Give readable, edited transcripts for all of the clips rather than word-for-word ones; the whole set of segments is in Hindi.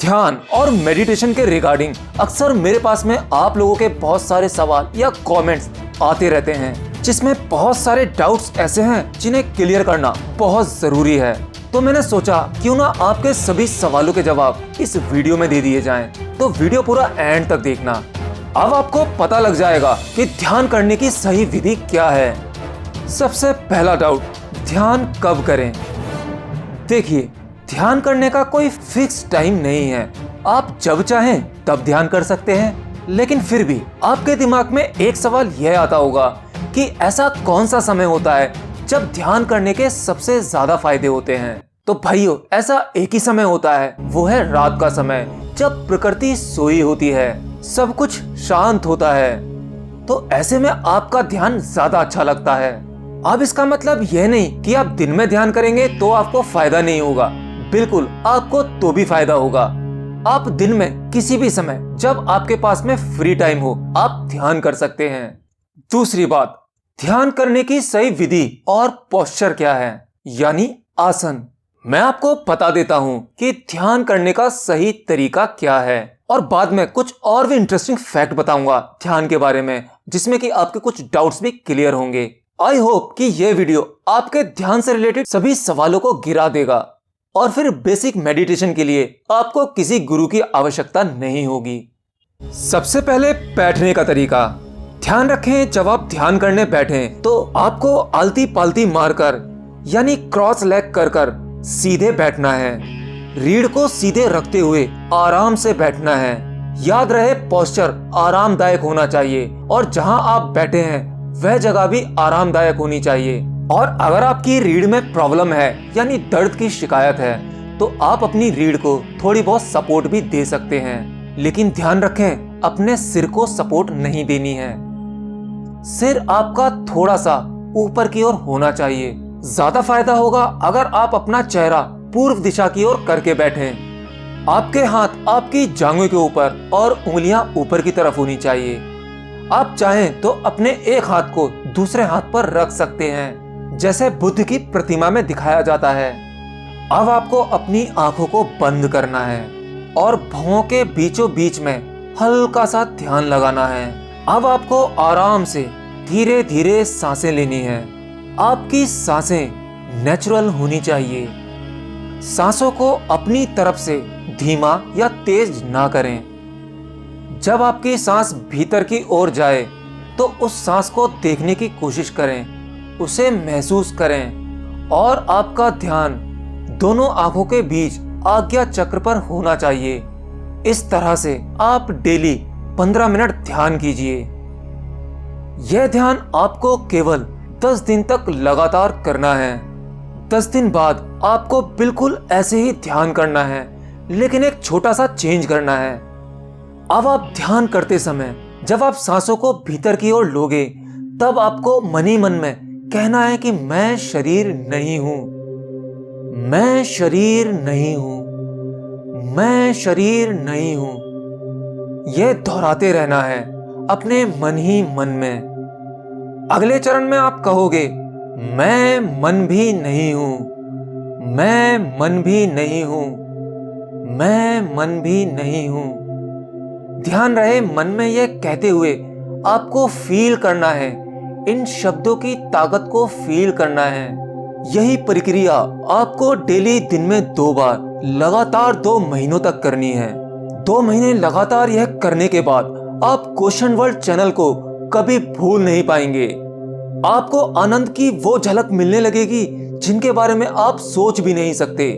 ध्यान और मेडिटेशन के रिगार्डिंग अक्सर मेरे पास में आप लोगों के बहुत सारे सवाल या कमेंट्स आते रहते हैं, जिसमें बहुत सारे डाउट्स ऐसे हैं जिन्हें क्लियर करना बहुत जरूरी है। तो मैंने सोचा क्यों ना आपके सभी सवालों के जवाब इस वीडियो में दे दिए जाएं। तो वीडियो पूरा एंड तक देखना। अब आपको पता लग जाएगा कि ध्यान करने की सही विधि क्या है। सबसे पहला डाउट, ध्यान कब करें? देखिए, ध्यान करने का कोई फिक्स टाइम नहीं है। आप जब चाहें तब ध्यान कर सकते हैं, लेकिन फिर भी आपके दिमाग में एक सवाल यह आता होगा कि ऐसा कौन सा समय होता है जब ध्यान करने के सबसे ज्यादा फायदे होते हैं। तो भाइयों, ऐसा एक ही समय होता है, वो है रात का समय, जब प्रकृति सोई होती है, सब कुछ शांत होता है। तो ऐसे में आपका ध्यान ज्यादा अच्छा लगता है। अब इसका मतलब यह नहीं कि आप दिन में ध्यान करेंगे तो आपको फायदा नहीं होगा। बिल्कुल, आपको तो भी फायदा होगा। आप दिन में किसी भी समय जब आपके पास में फ्री टाइम हो, आप ध्यान कर सकते हैं। दूसरी बात, ध्यान करने की सही विधि और पोस्चर क्या है, यानी आसन। मैं आपको बता देता हूं कि ध्यान करने का सही तरीका क्या है, और बाद में कुछ और भी इंटरेस्टिंग फैक्ट बताऊंगा ध्यान के बारे में, जिसमें कि आपके कुछ डाउट्स भी क्लियर होंगे। आई होप कि यह वीडियो आपके ध्यान से रिलेटेड सभी सवालों को गिरा देगा, और फिर बेसिक मेडिटेशन के लिए आपको किसी गुरु की आवश्यकता नहीं होगी। सबसे पहले बैठने का तरीका। ध्यान रखें, जब आप ध्यान करने बैठें तो आपको आलती पालती मारकर यानी क्रॉस लेग कर सीधे बैठना है। रीढ़ को सीधे रखते हुए आराम से बैठना है। याद रहे, पोस्चर आरामदायक होना चाहिए, और जहां आप बैठे हैं वह जगह भी आरामदायक होनी चाहिए। और अगर आपकी रीढ़ में प्रॉब्लम है यानी दर्द की शिकायत है, तो आप अपनी रीढ़ को थोड़ी बहुत सपोर्ट भी दे सकते हैं, लेकिन ध्यान रखें, अपने सिर को सपोर्ट नहीं देनी है। सिर आपका थोड़ा सा ऊपर की ओर होना चाहिए। ज्यादा फायदा होगा अगर आप अपना चेहरा पूर्व दिशा की ओर करके बैठें। आपके हाथ आपकी जांघों के ऊपर और उंगलियां ऊपर की तरफ होनी चाहिए। आप चाहें तो अपने एक हाथ को दूसरे हाथ पर रख सकते हैं, जैसे बुद्ध की प्रतिमा में दिखाया जाता है। अब आपको अपनी आंखों को बंद करना है और भौं के बीचों बीच में हल्का सा ध्यान लगाना है। अब आपको आराम से धीरे धीरे सांसें लेनी है। आपकी सांसें नेचुरल होनी चाहिए। सांसों को अपनी तरफ से धीमा या तेज ना करें। जब आपकी सांस भीतर की ओर जाए तो उस सांस को देखने की कोशिश करें, उसे महसूस करें, और आपका ध्यान दोनों आंखों के बीच आज्ञा चक्र पर होना चाहिए। इस तरह से आप डेली 15 मिनट ध्यान कीजिए। यह ध्यान आपको केवल 10 दिन तक लगातार करना है। 10 दिन बाद आपको बिल्कुल ऐसे ही ध्यान करना है, लेकिन एक छोटा सा चेंज करना है। अब आप ध्यान करते समय जब आप सांसों को भीतर की ओर लोगे, तब आपको मन ही मन में कहना है कि मैं शरीर नहीं हूं, मैं शरीर नहीं हूं, मैं शरीर नहीं हूं। यह दोहराते रहना है अपने मन ही मन में। अगले चरण में आप कहोगे, मैं मन भी नहीं हूं, मैं मन भी नहीं हूं, मैं मन भी नहीं हूं। ध्यान रहे, मन में यह कहते हुए आपको फील करना है, इन शब्दों की ताकत को फील करना है। यही प्रक्रिया आपको डेली दिन में 2 बार लगातार 2 महीनों तक करनी है। 2 महीने लगातार यह करने के बाद आप क्वेश्चन वर्ल्ड चैनल को कभी भूल नहीं पाएंगे। आपको आनंद की वो झलक मिलने लगेगी जिनके बारे में आप सोच भी नहीं सकते।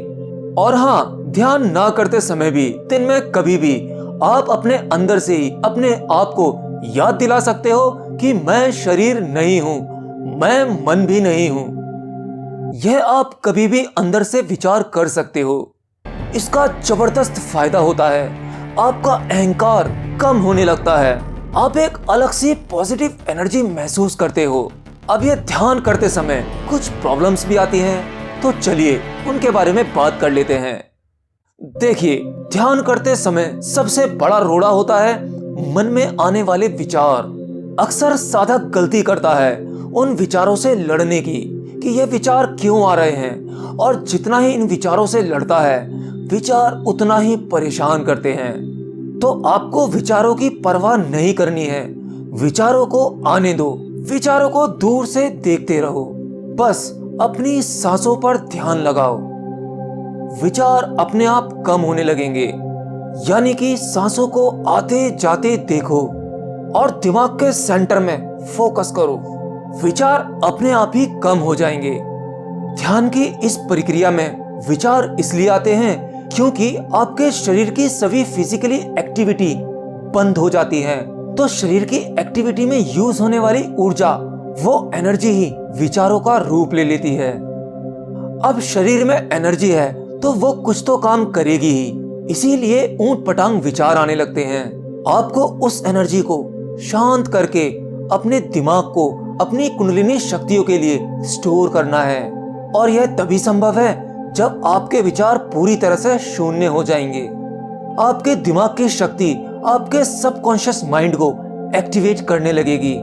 और हाँ, ध्यान ना करते समय भी दिन में कभी भी आप अपने अंदर से ही अपने आप को याद दिला सकते हो कि मैं शरीर नहीं हूं, मैं मन भी नहीं हूं। यह आप कभी भी अंदर से विचार कर सकते हो। इसका जबरदस्त फायदा होता है। आपका अहंकार कम होने लगता है। आप एक अलग सी पॉजिटिव एनर्जी महसूस करते हो। अब ये ध्यान करते समय कुछ प्रॉब्लम्स भी आती हैं, तो चलिए उनके बारे में बात कर लेते हैं। देखिए, ध्यान करते समय सबसे बड़ा रोड़ा होता है मन में आने वाले विचार। अक्सर साधक गलती करता है उन विचारों से लड़ने की कि ये विचार क्यों आ रहे हैं, और जितना ही इन विचारों से लड़ता है, विचार उतना ही परेशान करते हैं। तो आपको विचारों की परवाह नहीं करनी है। विचारों को आने दो, विचारों को दूर से देखते रहो, बस अपनी सांसों पर ध्यान लगाओ। विचार अपने आप कम होने लगेंगे, यानी कि सांसों को आते जाते देखो और दिमाग के सेंटर में फोकस करो। विचार अपने आप ही कम हो जाएंगे। ध्यान की इस प्रक्रिया में विचार इसलिए आते हैं क्योंकि आपके शरीर की सभी फिजिकली एक्टिविटी बंद हो जाती है। तो शरीर की एक्टिविटी में यूज होने वाली ऊर्जा, वो एनर्जी ही विचारों का रूप ले लेती है। अब शरीर में एनर्जी है तो वो कुछ तो काम करेगी ही, इसीलिए ऊंट पटांग विचार आने लगते हैं। आपको उस एनर्जी को शांत करके अपने दिमाग को अपनी कुंडलिनी शक्तियों के लिए स्टोर करना है, और यह तभी संभव है जब आपके विचार पूरी तरह से शून्य हो जाएंगे। आपके दिमाग की शक्ति आपके सबकॉन्शियस माइंड को एक्टिवेट करने लगेगी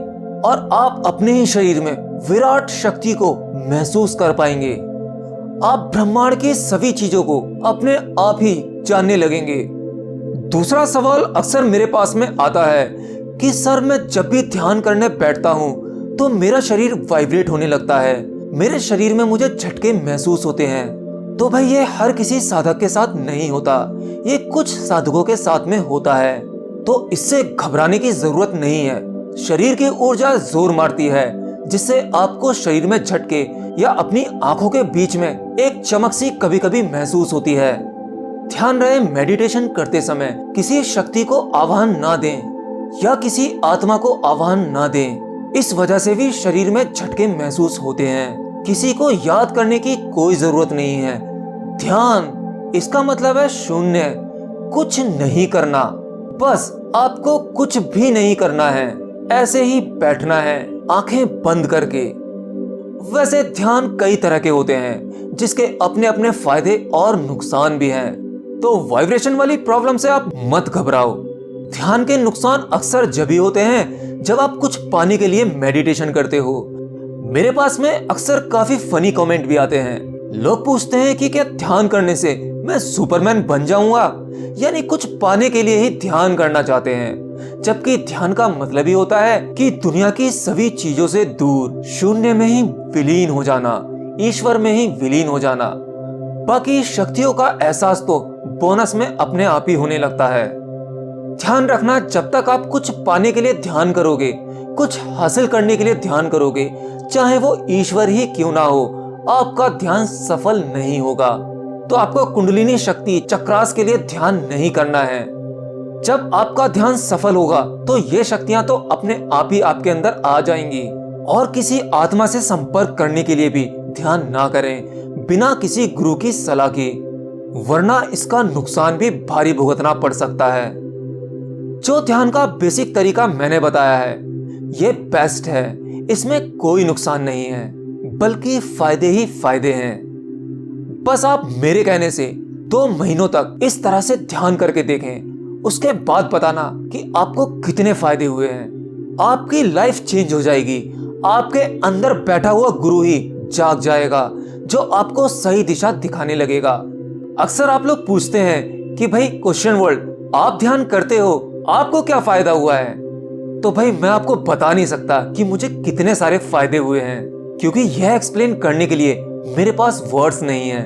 और आप अपने ही शरीर में विराट शक्ति को महसूस कर पाएंगे। आप ब्रह्मांड की सभी चीजों को अपने आप ही जानने लगेंगे। दूसरा सवाल अक्सर मेरे पास में आता है कि सर, मैं जब भी ध्यान करने बैठता हूँ तो मेरा शरीर वाइब्रेट होने लगता है, मेरे शरीर में मुझे झटके महसूस होते हैं। तो भाई, ये हर किसी साधक के साथ नहीं होता, ये कुछ साधकों के साथ में होता है। तो इससे घबराने की जरूरत नहीं है। शरीर की ऊर्जा जोर मारती है, जिससे आपको शरीर में झटके या अपनी आंखों के बीच में एक चमक सी कभी कभी महसूस होती है। ध्यान रहे, मेडिटेशन करते समय किसी शक्ति को आह्वान ना दें या किसी आत्मा को आह्वान ना दें। इस वजह से भी शरीर में झटके महसूस होते हैं। किसी को याद करने की कोई जरूरत नहीं है। ध्यान, इसका मतलब है शून्य, कुछ नहीं करना। बस आपको कुछ भी नहीं करना है, ऐसे ही बैठना है आंखें बंद करके। वैसे ध्यान कई तरह के होते हैं, जिसके अपने अपने फायदे और नुकसान भी हैं। तो वाइब्रेशन वाली प्रॉब्लम से आप मत घबराओ। ध्यान के नुकसान अक्सर जब भी होते हैं जब आप कुछ पाने के लिए मेडिटेशन करते हो। मेरे पास में अक्सर काफी फनी कमेंट भी आते हैं। लोग पूछते हैं कि क्या ध्यान करने से मैं सुपरमैन बन जाऊंगा, यानी कुछ पाने के लिए ही ध्यान करना चाहते हैं। जबकि ध्यान का मतलब ही होता है कि दुनिया की सभी चीजों से दूर शून्य में ही विलीन हो जाना, ईश्वर में ही विलीन हो जाना। बाकी शक्तियों का एहसास तो बोनस में अपने आप ही होने लगता है। ध्यान रखना, जब तक आप कुछ पाने के लिए ध्यान करोगे, कुछ हासिल करने के लिए ध्यान करोगे, चाहे वो ईश्वर ही क्यों ना हो, आपका ध्यान सफल नहीं होगा। तो आपको कुंडलिनी शक्ति चक्रास के लिए ध्यान नहीं करना है। जब आपका ध्यान सफल होगा तो ये शक्तियां तो अपने आप ही आपके अंदर आ जाएंगी। और किसी आत्मा से संपर्क करने के लिए भी ध्यान ना करें बिना किसी गुरु की सलाह के, वरना इसका नुकसान भी भारी भुगतना पड़ सकता है। जो ध्यान का बेसिक तरीका मैंने बताया है, ये बेस्ट है। इसमें कोई नुकसान नहीं है, बल्कि फायदे ही फायदे हैं। बस आप मेरे कहने से 2 महीनों तक इस तरह से ध्यान करके देखें, उसके बाद बताना कि आपको कितने फायदे हुए हैं। आपकी लाइफ चेंज हो जाएगी। आपके अंदर बैठा हुआ गुरु ही जाग जाएगा, जो आपको सही दिशा दिखाने लगेगा। अक्सर आप लोग पूछते हैं कि भाई क्वेश्चन वर्ल्ड, आप ध्यान करते हो, आपको क्या फायदा हुआ है? तो भाई, मैं आपको बता नहीं सकता कि मुझे कितने सारे फायदे हुए हैं, क्योंकि यह एक्सप्लेन करने के लिए मेरे पास वर्ड्स नहीं है।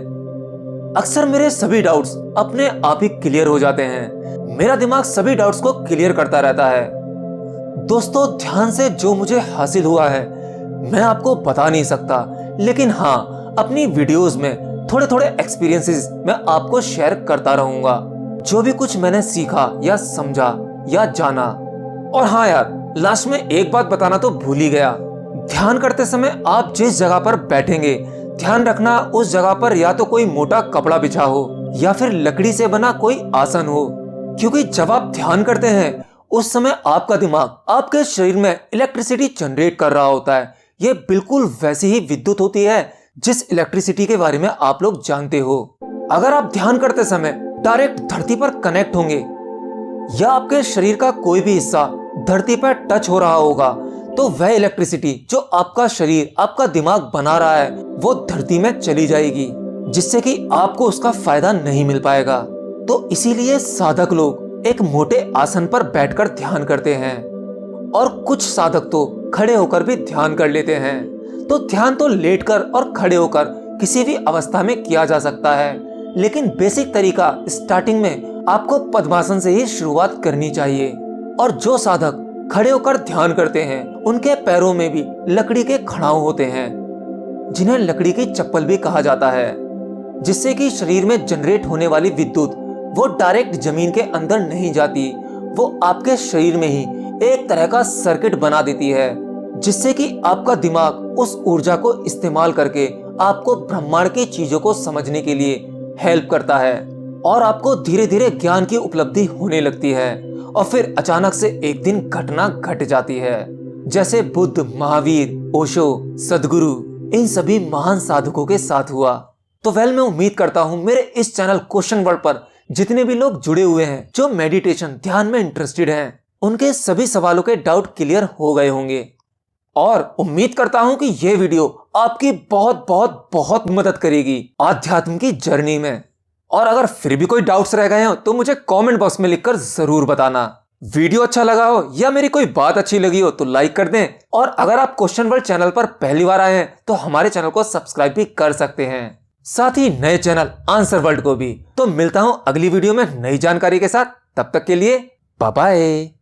अक्सर मेरे सभी डाउट्स अपने आप ही क्लियर हो जाते हैं। मेरा दिमाग सभी डाउट्स को क्लियर करता रहता है। दोस्तों, ध्यान से जो मुझे हासिल हुआ है मैं आपको बता नहीं सकता, लेकिन हाँ, अपनी वीडियोस में थोड़े थोड़े एक्सपीरियंसेस मैं आपको शेयर करता रहूंगा, जो भी कुछ मैंने सीखा या समझा या जाना। और हाँ यार, लास्ट में एक बात बताना तो भूल ही गया। ध्यान करते समय आप जिस जगह पर बैठेंगे, ध्यान रखना उस जगह पर या तो कोई मोटा कपड़ा बिछा हो या फिर लकड़ी से बना कोई आसन हो, क्योंकि जब आप ध्यान करते हैं उस समय आपका दिमाग आपके शरीर में इलेक्ट्रिसिटी जनरेट कर रहा होता है। ये बिल्कुल वैसी ही विद्युत होती है जिस इलेक्ट्रिसिटी के बारे में आप लोग जानते हो। अगर आप ध्यान करते समय डायरेक्ट धरती पर कनेक्ट होंगे या आपके शरीर का कोई भी हिस्सा धरती पर टच हो रहा होगा, तो वह इलेक्ट्रिसिटी जो आपका शरीर, आपका दिमाग बना रहा है, वो धरती में चली जाएगी, जिससे कि आपको उसका फायदा नहीं मिल पाएगा। तो इसीलिए साधक लोग एक मोटे आसन पर बैठकर ध्यान करते हैं और कुछ साधक तो खड़े होकर भी ध्यान कर लेते हैं। तो ध्यान तो लेटकर और खड़े होकर किसी भी अवस्था में किया जा सकता है, लेकिन बेसिक तरीका स्टार्टिंग में आपको पद्मासन से ही शुरुआत करनी चाहिए। और जो साधक खड़े होकर ध्यान करते हैं उनके पैरों में भी लकड़ी के खड़ाऊ होते हैं, जिन्हें लकड़ी की चप्पल भी कहा जाता है, जिससे कि शरीर में जनरेट होने वाली विद्युत वो डायरेक्ट जमीन के अंदर नहीं जाती, वो आपके शरीर में ही एक तरह का सर्किट बना देती है, जिससे कि आपका दिमाग उस ऊर्जा को इस्तेमाल करके आपको ब्रह्मांड की चीजों को समझने के लिए हेल्प करता है और आपको धीरे धीरे ज्ञान की उपलब्धि होने लगती है। और फिर अचानक से एक दिन घटना घट जाती है, जैसे बुद्ध, महावीर, ओशो, सदगुरु, इन सभी महान साधकों के साथ हुआ। तो मैं उम्मीद करता हूँ मेरे इस चैनल क्वेश्चन वर्ल्ड पर जितने भी लोग जुड़े हुए हैं जो मेडिटेशन ध्यान में इंटरेस्टेड हैं, उनके सभी सवालों के डाउट क्लियर हो गए होंगे। और उम्मीद करता हूं कि यह वीडियो आपकी बहुत बहुत बहुत मदद करेगी आध्यात्म की जर्नी में। और अगर फिर भी कोई डाउट्स रह गए हो तो मुझे कमेंट बॉक्स में लिखकर जरूर बताना। वीडियो अच्छा लगा हो या मेरी कोई बात अच्छी लगी हो तो लाइक कर दें, और अगर आप क्वेश्चन वर्ल्ड चैनल पर पहली बार आए हैं तो हमारे चैनल को सब्सक्राइब भी कर सकते हैं, साथ ही नए चैनल आंसर वर्ल्ड को भी। तो मिलता हूं अगली वीडियो में नई जानकारी के साथ, तब तक के लिए बाय बाय।